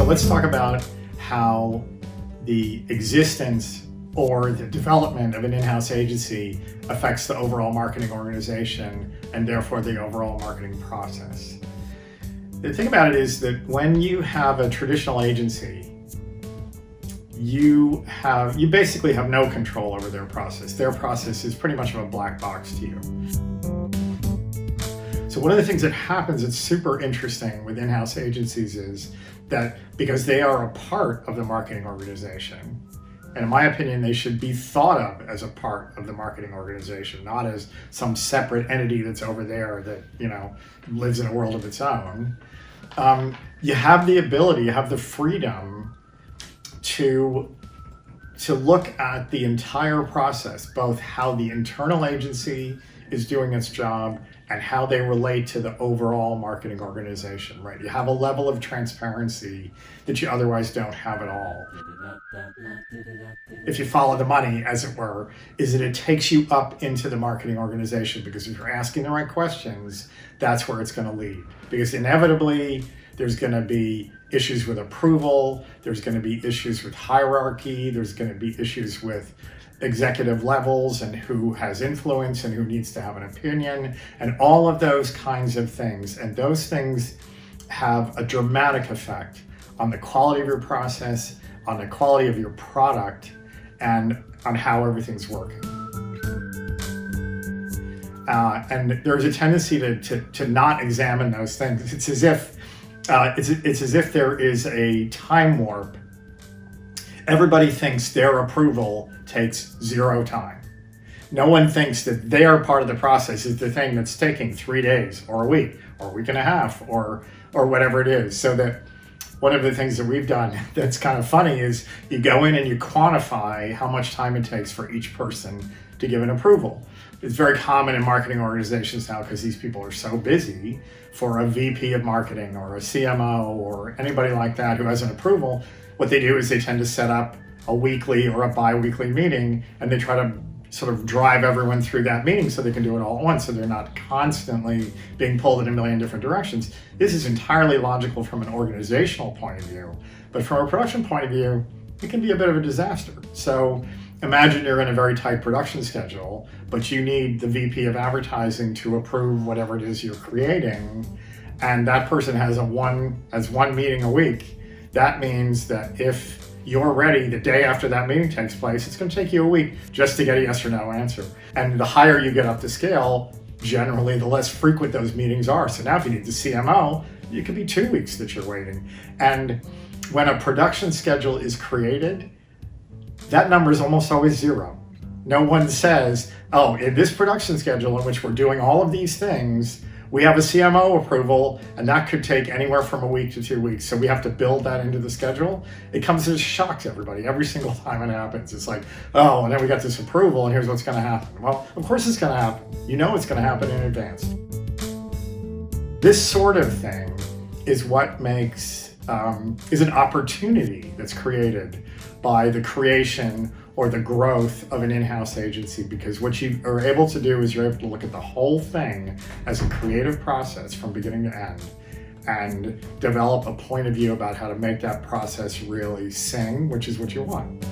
let's talk about how the existence or the development of an in-house agency affects the overall marketing organization and therefore the overall marketing process. The thing about it is that when you have a traditional agency, you basically have no control over their process. Their process is pretty much of a black box to you. So one of the things that happens that's super interesting with in-house agencies is that because they are a part of the marketing organization, and in my opinion, they should be thought of as a part of the marketing organization, not as some separate entity that's over there that, lives in a world of its own. You have the ability, you have the freedom to look at the entire process, both how the internal agency is doing its job and how they relate to the overall marketing organization, right? You have a level of transparency that you otherwise don't have at all. If you follow the money, as it were, is that it takes you up into the marketing organization, because if you're asking the right questions, that's where it's going to lead. Because inevitably, there's going to be issues with approval, there's going to be issues with hierarchy, there's going to be issues with executive levels and who has influence and who needs to have an opinion and all of those kinds of things. And those things have a dramatic effect on the quality of your process, on the quality of your product, and on how everything's working. And there's a tendency to not examine those things. It's as if there is a time warp. Everybody thinks their approval takes 0 time. No one thinks that their part of the process is the thing that's taking 3 days or a week and a half or whatever it is. So that one of the things that we've done that's kind of funny is you go in and you quantify how much time it takes for each person to give an approval. It's very common in marketing organizations now, because these people are so busy, for a VP of marketing or a CMO or anybody like that who has an approval. What they do is they tend to set up a weekly or a bi-weekly meeting, and they try to sort of drive everyone through that meeting so they can do it all at once, so they're not constantly being pulled in a million different directions. This is entirely logical from an organizational point of view, but from a production point of view, it can be a bit of a disaster. So imagine you're in a very tight production schedule, but you need the VP of advertising to approve whatever it is you're creating, and that person has one meeting a week. That means that if you're ready the day after that meeting takes place, it's going to take you a week just to get a yes or no answer. And the higher you get up the scale, generally the less frequent those meetings are. So now if you need the CMO, it could be 2 weeks that you're waiting. And when a production schedule is created, that number is almost always 0. No one says, oh, in this production schedule in which we're doing all of these things, we have a CMO approval, and that could take anywhere from a week to 2 weeks. So we have to build that into the schedule. It comes as a shock to everybody every single time it happens. It's like, oh, and then we got this approval, and here's what's going to happen. Well, of course it's going to happen. You know it's going to happen in advance. This sort of thing is what makes, is an opportunity that's created by the creation or the growth of an in-house agency, because what you are able to do is you're able to look at the whole thing as a creative process from beginning to end and develop a point of view about how to make that process really sing, which is what you want.